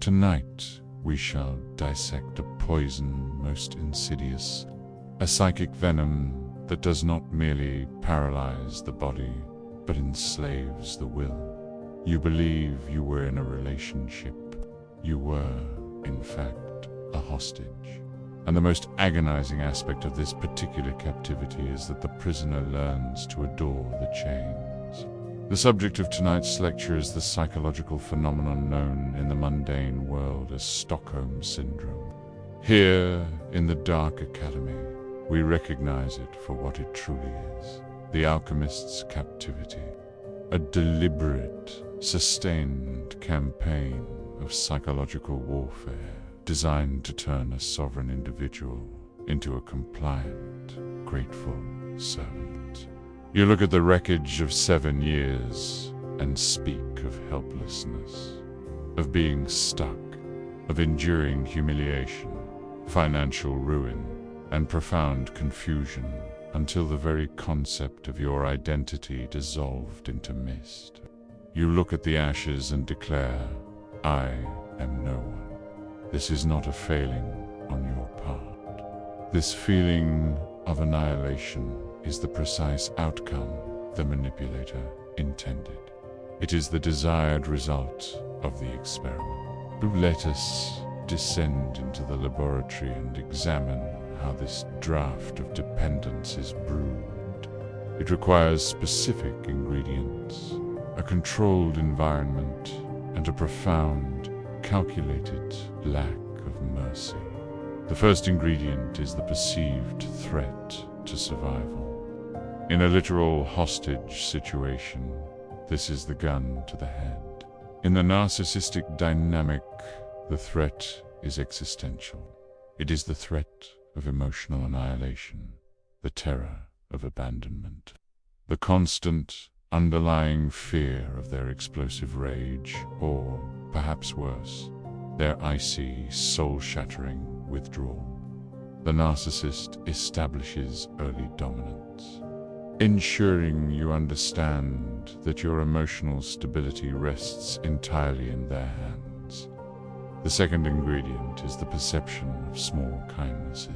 Tonight, we shall dissect a poison most insidious, a psychic venom that does not merely paralyze the body, but enslaves the will. You believe you were in a relationship. You were, in fact, a hostage. And the most agonizing aspect of this particular captivity is that the prisoner learns to adore the chains. The subject of tonight's lecture is the psychological phenomenon known in the mundane world as Stockholm Syndrome. Here, in the Dark Academy, we recognize it for what it truly is: the Alchemist's captivity. A deliberate, sustained campaign of psychological warfare designed to turn a sovereign individual into a compliant, grateful servant. You look at the wreckage of 7 years and speak of helplessness, of being stuck, of enduring humiliation, financial ruin, and profound confusion, until the very concept of your identity dissolved into mist. You look at the ashes and declare, "I am no one." This is not a failing on your part. This feeling of annihilation is the precise outcome the manipulator intended. It is the desired result of the experiment. Let us descend into the laboratory and examine how this draught of dependence is brewed. It requires specific ingredients, a controlled environment, and a profound, calculated lack of mercy. The first ingredient is the perceived threat to survival. In a literal hostage situation, this is the gun to the head. In the narcissistic dynamic, the threat is existential. It is the threat of emotional annihilation, the terror of abandonment, the constant, underlying fear of their explosive rage, or, perhaps worse, their icy, soul-shattering withdrawal. The narcissist establishes early dominance, ensuring you understand that your emotional stability rests entirely in their hands. The second ingredient is the perception of small kindnesses.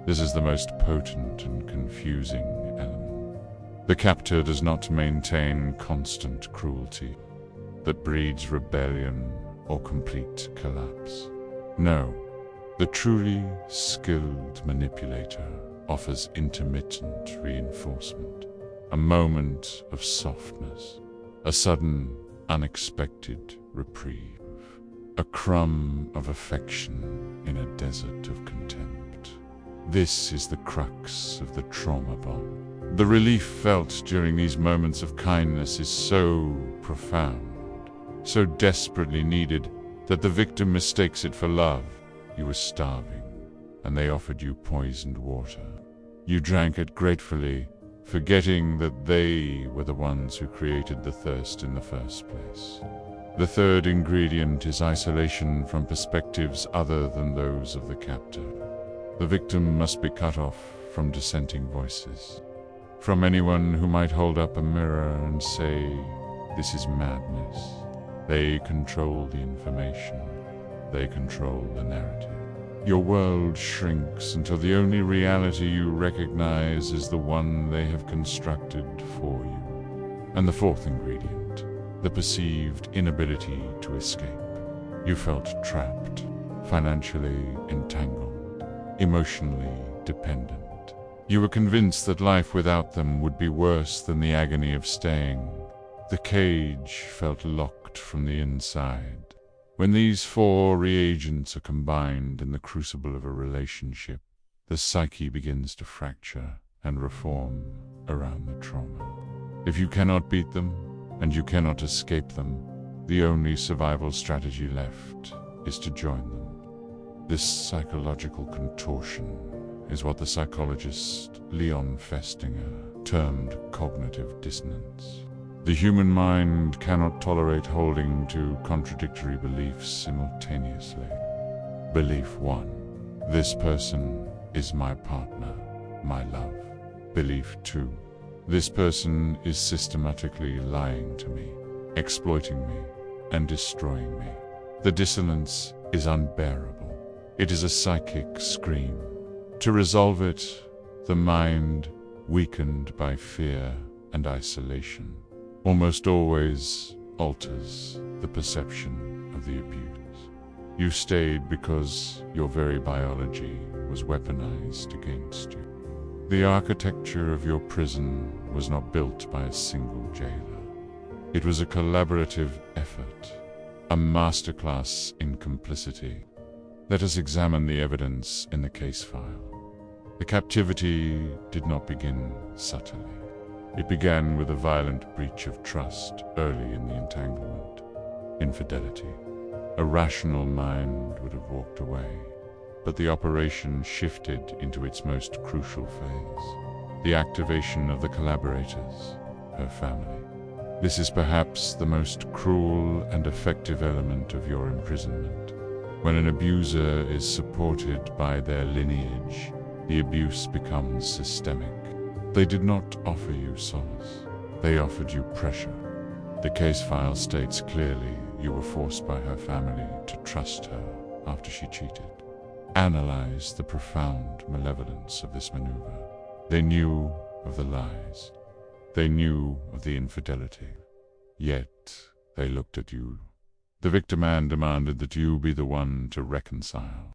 This is the most potent and confusing element. The captor does not maintain constant cruelty that breeds rebellion or complete collapse. No, the truly skilled manipulator offers intermittent reinforcement, a moment of softness, a sudden, unexpected reprieve, a crumb of affection in a desert of contempt. This is the crux of the trauma bomb. The relief felt during these moments of kindness is so profound, so desperately needed, that the victim mistakes it for love. You were starving, and they offered you poisoned water. You drank it gratefully, forgetting that they were the ones who created the thirst in the first place. The third ingredient is isolation from perspectives other than those of the captor. The victim must be cut off from dissenting voices, from anyone who might hold up a mirror and say, "This is madness." They control the information. They control the narrative. Your world shrinks until the only reality you recognize is the one they have constructed for you. And the fourth ingredient, the perceived inability to escape. You felt trapped, financially entangled, emotionally dependent. You were convinced that life without them would be worse than the agony of staying. The cage felt locked from the inside. When these four reagents are combined in the crucible of a relationship, the psyche begins to fracture and reform around the trauma. If you cannot beat them, and you cannot escape them, the only survival strategy left is to join them. This psychological contortion is what the psychologist Leon Festinger termed cognitive dissonance. The human mind cannot tolerate holding to contradictory beliefs simultaneously. Belief 1. This person is my partner, my love. Belief 2. This person is systematically lying to me, exploiting me, and destroying me. The dissonance is unbearable. It is a psychic scream. To resolve it, the mind, weakened by fear and isolation, almost always alters the perception of the abuse. You stayed because your very biology was weaponized against you. The architecture of your prison was not built by a single jailer. It was a collaborative effort, a masterclass in complicity. Let us examine the evidence in the case file. The captivity did not begin subtly. It began with a violent breach of trust early in the entanglement. Infidelity. A rational mind would have walked away, but the operation shifted into its most crucial phase. The activation of the collaborators, her family. This is perhaps the most cruel and effective element of your imprisonment. When an abuser is supported by their lineage, the abuse becomes systemic. They did not offer you solace. They offered you pressure. The case file states clearly you were forced by her family to trust her after she cheated. Analyze the profound malevolence of this maneuver. They knew of the lies. They knew of the infidelity. Yet they looked at you. The victor man demanded that you be the one to reconcile,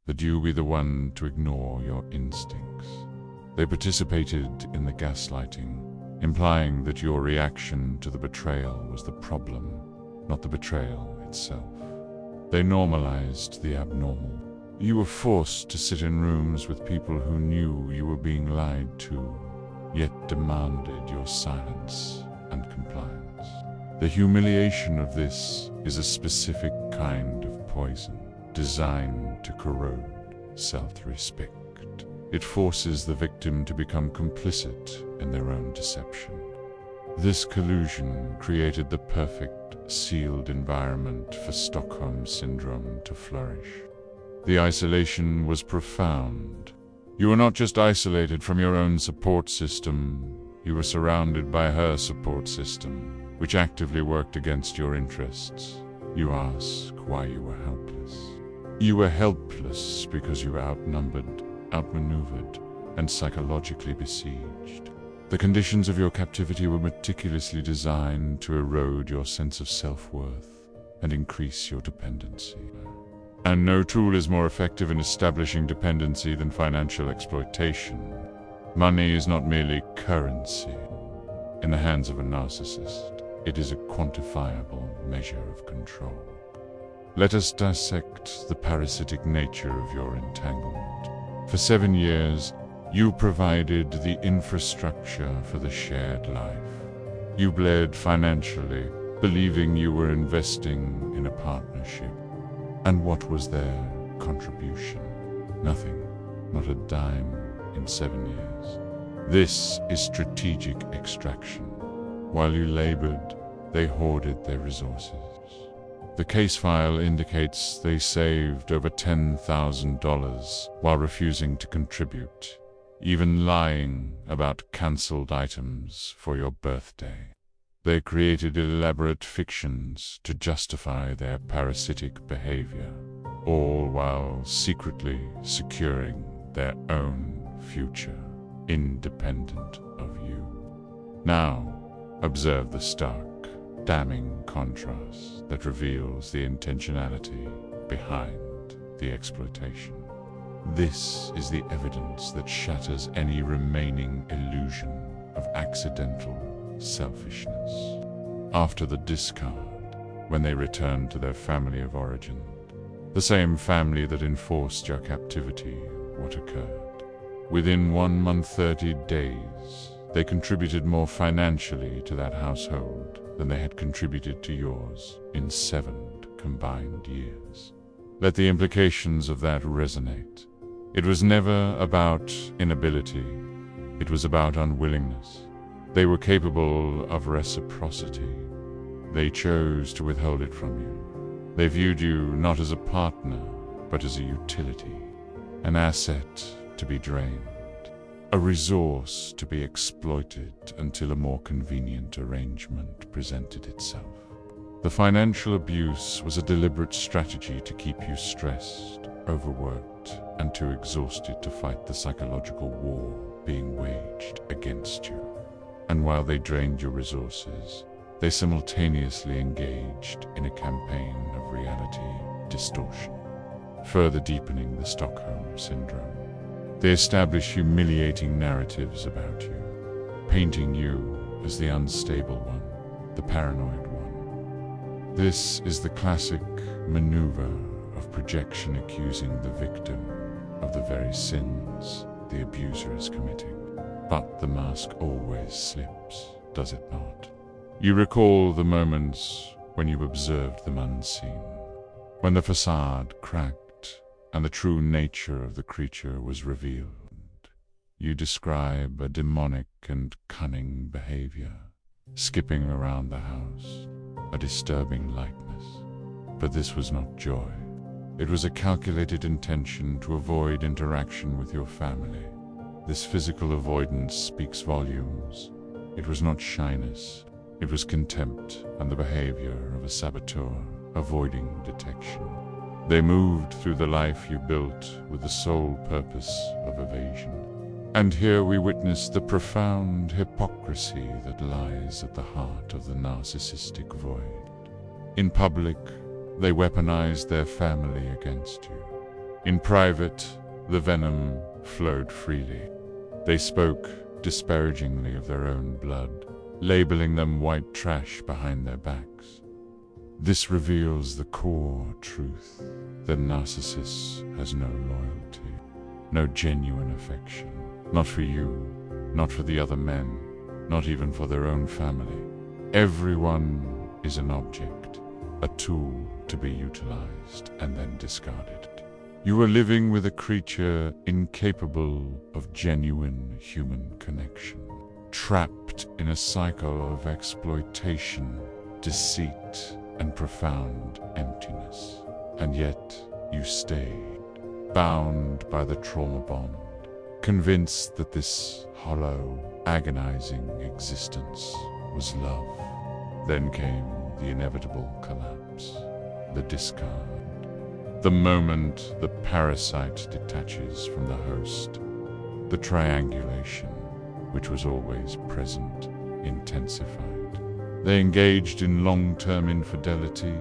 that you be the one to ignore your instincts. They participated in the gaslighting, implying that your reaction to the betrayal was the problem, not the betrayal itself. They normalized the abnormal. You were forced to sit in rooms with people who knew you were being lied to, yet demanded your silence and compliance. The humiliation of this is a specific kind of poison, designed to corrode self-respect. It forces the victim to become complicit in their own deception. This collusion created the perfect, sealed environment for Stockholm Syndrome to flourish. The isolation was profound. You were not just isolated from your own support system, you were surrounded by her support system, which actively worked against your interests. You ask why you were helpless. You were helpless because you were outnumbered, outmaneuvered, and psychologically besieged. The conditions of your captivity were meticulously designed to erode your sense of self-worth and increase your dependency. And no tool is more effective in establishing dependency than financial exploitation. Money is not merely currency. In the hands of a narcissist, it is a quantifiable measure of control. Let us dissect the parasitic nature of your entanglement. For 7 years, you provided the infrastructure for the shared life. You bled financially, believing you were investing in a partnership. And what was their contribution? Nothing, not a dime in 7 years. This is strategic extraction. While you labored, they hoarded their resources. The case file indicates they saved over $10,000 while refusing to contribute, even lying about cancelled items for your birthday. They created elaborate fictions to justify their parasitic behavior, all while secretly securing their own future, independent of you. Now, observe the stark, damning contrast that reveals the intentionality behind the exploitation. This is the evidence that shatters any remaining illusion of accidental selfishness. After the discard, when they returned to their family of origin, the same family that enforced your captivity, what occurred? Within 1 month, 30 days, they contributed more financially to that household than they had contributed to yours in 7 combined years. Let the implications of that resonate. It was never about inability. It was about unwillingness. They were capable of reciprocity. They chose to withhold it from you. They viewed you not as a partner, but as a utility, an asset to be drained, a resource to be exploited until a more convenient arrangement presented itself. The financial abuse was a deliberate strategy to keep you stressed, overworked, and too exhausted to fight the psychological war being waged against you. And while they drained your resources, they simultaneously engaged in a campaign of reality distortion, further deepening the Stockholm Syndrome. They establish humiliating narratives about you, painting you as the unstable one, the paranoid one. This is the classic maneuver of projection, accusing the victim of the very sins the abuser is committing. But the mask always slips, does it not? You recall the moments when you observed them unseen, when the facade cracked and the true nature of the creature was revealed. You describe a demonic and cunning behavior, skipping around the house, a disturbing lightness. But this was not joy. It was a calculated intention to avoid interaction with your family. This physical avoidance speaks volumes. It was not shyness. It was contempt and the behavior of a saboteur, avoiding detection. They moved through the life you built with the sole purpose of evasion. And here we witness the profound hypocrisy that lies at the heart of the narcissistic void. In public, they weaponized their family against you. In private, the venom flowed freely. They spoke disparagingly of their own blood, labeling them white trash behind their backs. This reveals the core truth that narcissists has no loyalty, no genuine affection, not for you, not for the other men, not even for their own family. Everyone is an object, a tool to be utilized and then discarded. You are living with a creature incapable of genuine human connection, trapped in a cycle of exploitation, deceit, and profound emptiness. And yet you stayed, bound by the trauma bond, convinced that this hollow, agonizing existence was love. Then came the inevitable collapse, the discard. The moment the parasite detaches from the host, the triangulation, which was always present, intensified. They engaged in long-term infidelity,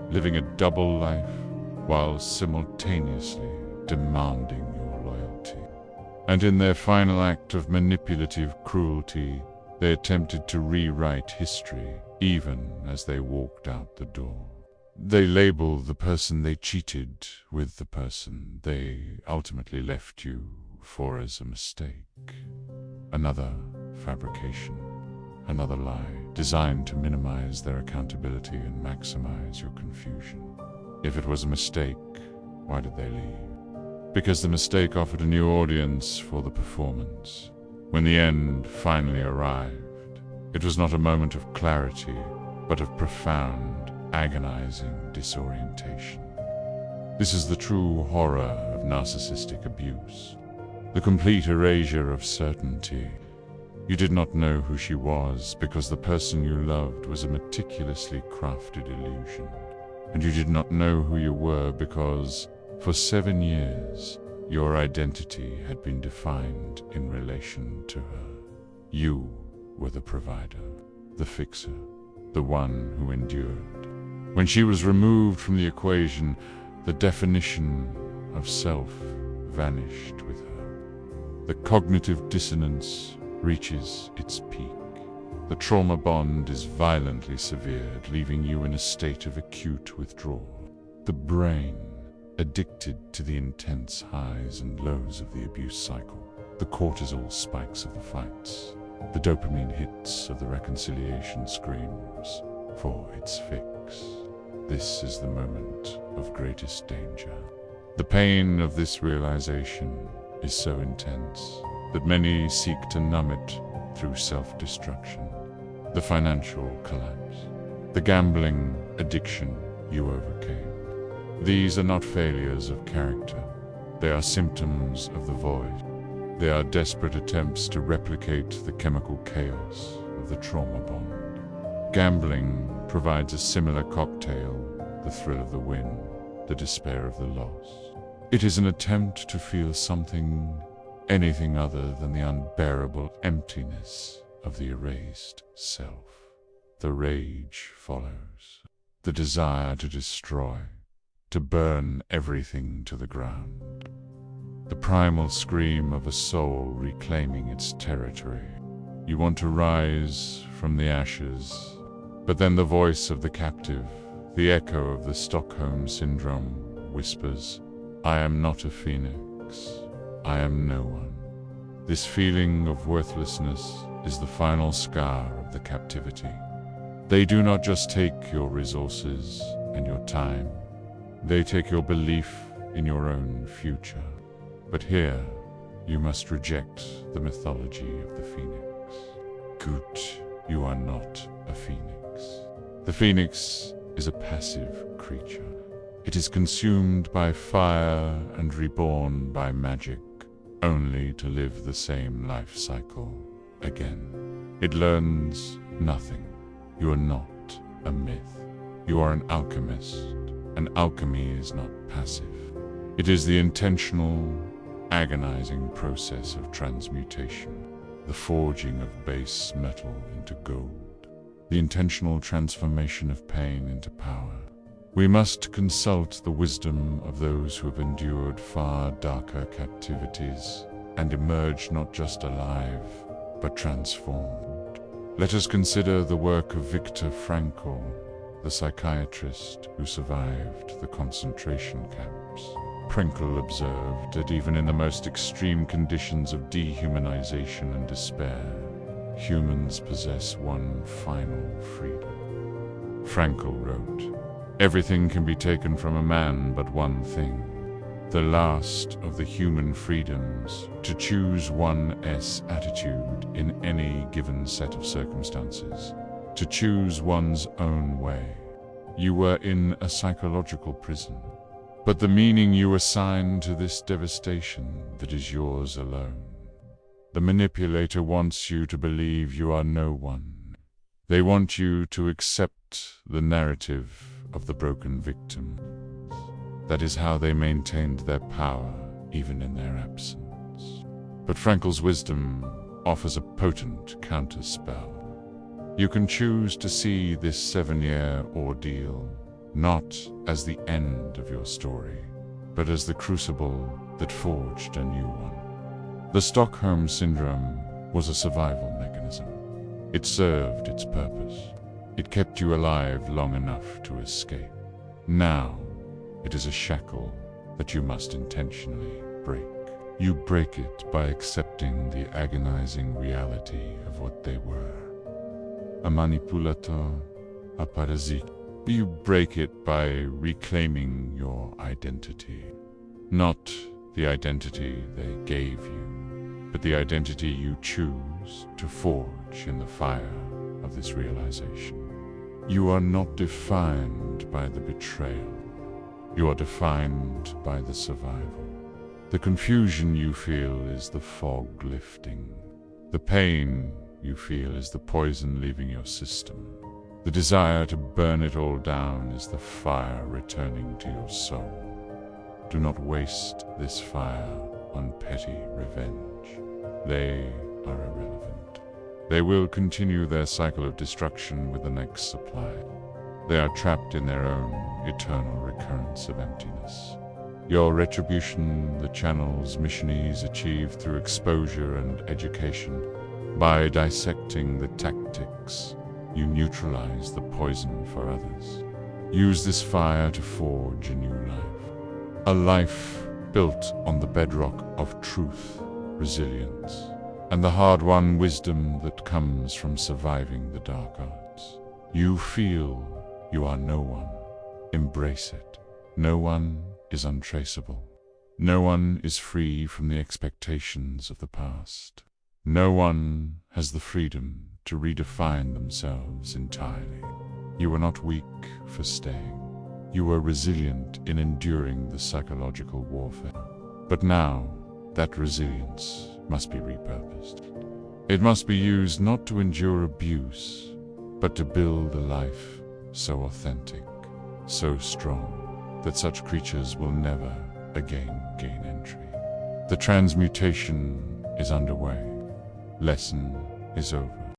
living a double life, while simultaneously demanding your loyalty. And in their final act of manipulative cruelty, they attempted to rewrite history, even as they walked out the door. They labeled the person they cheated with the person they ultimately left you for as a mistake. Another fabrication, another lie, designed to minimize their accountability and maximize your confusion. If it was a mistake, why did they leave? Because the mistake offered a new audience for the performance. When the end finally arrived, it was not a moment of clarity, but of profound, agonizing disorientation. This is the true horror of narcissistic abuse, the complete erasure of certainty. You did not know who she was because the person you loved was a meticulously crafted illusion. And you did not know who you were because, for 7 years, your identity had been defined in relation to her. You were the provider, the fixer, the one who endured. When she was removed from the equation, the definition of self vanished with her. The cognitive dissonance reaches its peak. The trauma bond is violently severed, leaving you in a state of acute withdrawal. The brain, addicted to the intense highs and lows of the abuse cycle, the cortisol spikes of the fights, the dopamine hits of the reconciliation screams for its fix. This is the moment of greatest danger. The pain of this realization is so intense that many seek to numb it through self-destruction. The financial collapse, the gambling addiction you overcame. These are not failures of character. They are symptoms of the void. They are desperate attempts to replicate the chemical chaos of the trauma bond. Gambling provides a similar cocktail, the thrill of the win, the despair of the loss. It is an attempt to feel something, anything other than the unbearable emptiness of the erased self. The rage follows, the desire to destroy, to burn everything to the ground. The primal scream of a soul reclaiming its territory. You want to rise from the ashes, but then the voice of the captive, the echo of the Stockholm Syndrome, whispers, "I am not a phoenix. I am no one." This feeling of worthlessness is the final scar of the captivity. They do not just take your resources and your time, they take your belief in your own future. But here, you must reject the mythology of the phoenix. Gut, you are not a phoenix. The phoenix is a passive creature. It is consumed by fire and reborn by magic, only to live the same life cycle again. It learns nothing. You are not a myth. You are an alchemist, and alchemy is not passive. It is the intentional, agonizing process of transmutation, the forging of base metal into gold, the intentional transformation of pain into power. We must consult the wisdom of those who have endured far darker captivities and emerged not just alive, but transformed. Let us consider the work of Viktor Frankl, the psychiatrist who survived the concentration camps. Frankl observed that even in the most extreme conditions of dehumanization and despair, humans possess one final freedom. Frankl wrote, "Everything can be taken from a man but one thing, the last of the human freedoms, to choose one's attitude in any given set of circumstances, to choose one's own way. You were in a psychological prison, but the meaning you assign to this devastation that is yours alone. The manipulator wants you to believe you are no one. They want you to accept the narrative of the broken victim. That is how they maintained their power, even in their absence." But Frankl's wisdom offers a potent counterspell. You can choose to see this 7-year ordeal not as the end of your story, but as the crucible that forged a new one. The Stockholm Syndrome was a survival mechanism. It served its purpose. It kept you alive long enough to escape. Now, it is a shackle that you must intentionally break. You break it by accepting the agonizing reality of what they were. A manipulator, a parasite. You break it by reclaiming your identity. Not the identity they gave you, but the identity you choose to forge in the fire of this realization. You are not defined by the betrayal. You are defined by the survival. The confusion you feel is the fog lifting. The pain you feel is the poison leaving your system. The desire to burn it all down is the fire returning to your soul. Do not waste this fire on petty revenge. They are irrelevant. They will continue their cycle of destruction with the next supply. They are trapped in their own eternal recurrence of emptiness. Your retribution, the channel's missionaries achieve through exposure and education. By dissecting the tactics, you neutralize the poison for others. Use this fire to forge a new life. A life built on the bedrock of truth, resilience, and the hard-won wisdom that comes from surviving the dark arts. You feel you are no one. Embrace it. No one is untraceable. No one is free from the expectations of the past. No one has the freedom to redefine themselves entirely. You are not weak for staying. You are resilient in enduring the psychological warfare. But now, that resilience must be repurposed. It must be used not to endure abuse, but to build a life so authentic, so strong, that such creatures will never again gain entry. The transmutation is underway. Lesson is over.